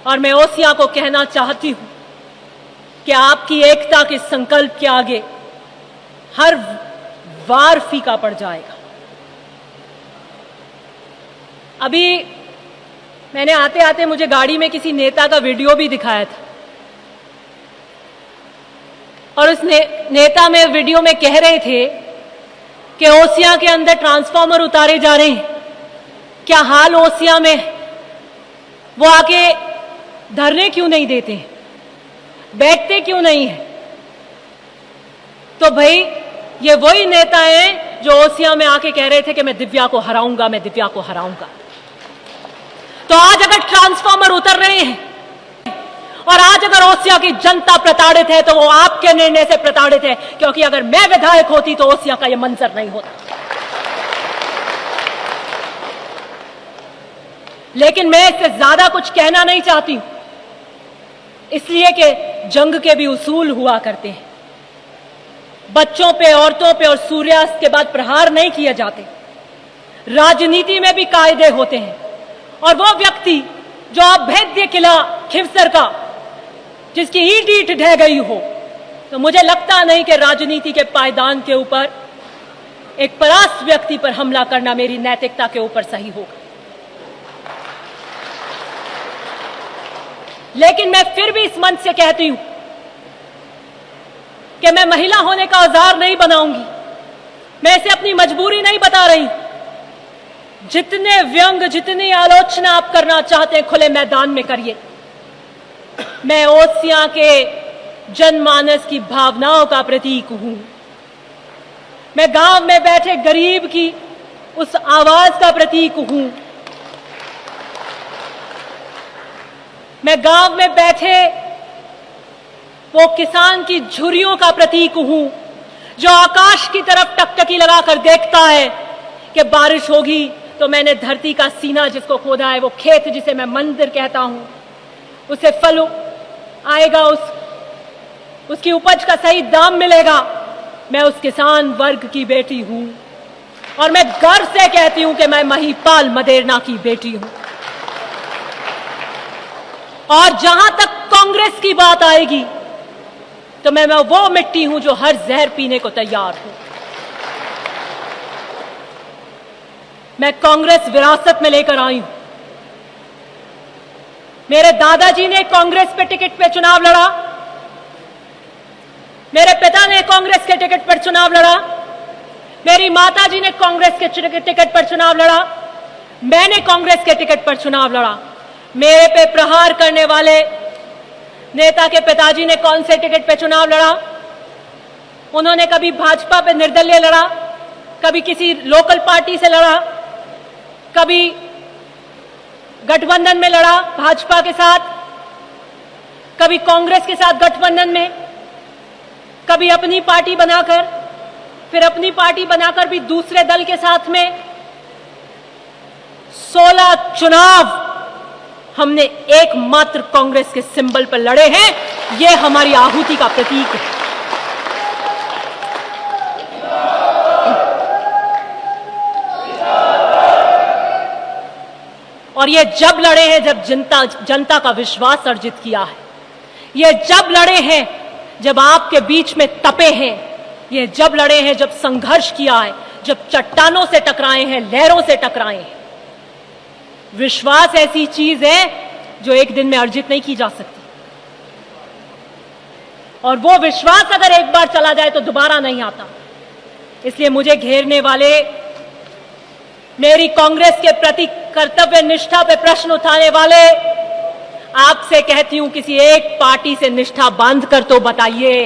और मैं ओसियां को कहना चाहती हूं कि आपकी एकता के संकल्प के आगे हर वार फीका पड़ जाएगा। अभी मैंने आते आते मुझे गाड़ी में किसी नेता का वीडियो भी दिखाया था और उस नेता में वीडियो में कह रहे थे कि ओसियां के अंदर ट्रांसफार्मर उतारे जा रहे हैं। क्या हाल ओसियां में, वो आके धरने क्यों नहीं देते हैं, बैठते क्यों नहीं है? तो भाई ये वही नेता हैं जो ओसियां में आके कह रहे थे कि मैं दिव्या को हराऊंगा, मैं दिव्या को हराऊंगा। तो आज अगर ट्रांसफार्मर उतर रहे हैं और आज अगर ओसियां की जनता प्रताड़ित है तो वो आपके निर्णय से प्रताड़ित है, क्योंकि अगर मैं विधायक होती तो ओसियां का ये मंजर नहीं होता। लेकिन मैं इससे ज्यादा कुछ कहना नहीं चाहती हूं, इसलिए कि जंग के भी उसूल हुआ करते हैं। बच्चों पे, औरतों पे और सूर्यास्त के बाद प्रहार नहीं किए जाते। राजनीति में भी कायदे होते हैं और वो व्यक्ति जो अभेद्य किला खिवसर का, जिसकी ईंट ईंट ढह गई हो, तो मुझे लगता नहीं कि राजनीति के पायदान के ऊपर एक परास्त व्यक्ति पर हमला करना मेरी नैतिकता के ऊपर सही होगा। लेकिन मैं फिर भी इस मंच से कहती हूं कि मैं महिला होने का औजार नहीं बनाऊंगी। मैं इसे अपनी मजबूरी नहीं बता रही। जितने व्यंग, जितनी आलोचना आप करना चाहते हैं खुले मैदान में करिए। मैं ओसियां के जनमानस की भावनाओं का प्रतीक हूं। मैं गांव में बैठे गरीब की उस आवाज का प्रतीक हूं। मैं गांव में बैठे वो किसान की झुर्रियों का प्रतीक हूं जो आकाश की तरफ टकटकी लगाकर देखता है कि बारिश होगी तो मैंने धरती का सीना जिसको खोदा है, वो खेत जिसे मैं मंदिर कहता हूं, उसे फल आएगा, उसकी उपज का सही दाम मिलेगा। मैं उस किसान वर्ग की बेटी हूं और मैं गर्व से कहती हूं कि मैं महिपाल मदेरना की बेटी हूं। और जहां तक कांग्रेस की बात आएगी तो मैं वो मिट्टी हूं जो हर जहर पीने को तैयार हूं। मैं कांग्रेस विरासत में लेकर आई हूं। मेरे दादाजी ने कांग्रेस पे टिकट पे चुनाव लड़ा, मेरे पिता ने कांग्रेस के टिकट पर चुनाव लड़ा, मेरी माताजी ने कांग्रेस के टिकट पर चुनाव लड़ा, मैंने कांग्रेस के टिकट पर चुनाव लड़ा। मेरे पे प्रहार करने वाले नेता के पिताजी ने कौन से टिकट पे चुनाव लड़ा? उन्होंने कभी भाजपा पे निर्दलीय लड़ा, कभी किसी लोकल पार्टी से लड़ा, कभी गठबंधन में लड़ा भाजपा के साथ, कभी कांग्रेस के साथ गठबंधन में, कभी अपनी पार्टी बनाकर, फिर अपनी पार्टी बनाकर भी दूसरे दल के साथ में। 16 चुनाव हमने एकमात्र कांग्रेस के सिंबल पर लड़े हैं। यह हमारी आहुति का प्रतीक है। और ये जब लड़े हैं जब जनता का विश्वास अर्जित किया है। ये जब लड़े हैं जब आपके बीच में तपे हैं। ये जब लड़े हैं जब संघर्ष किया है, जब चट्टानों से टकराए हैं, लहरों से टकराए हैं। विश्वास ऐसी चीज है जो एक दिन में अर्जित नहीं की जा सकती, और वो विश्वास अगर एक बार चला जाए तो दोबारा नहीं आता। इसलिए मुझे घेरने वाले, मेरी कांग्रेस के प्रति कर्तव्य निष्ठा पे प्रश्न उठाने वाले, आपसे कहती हूं किसी एक पार्टी से निष्ठा बांध कर तो बताइए।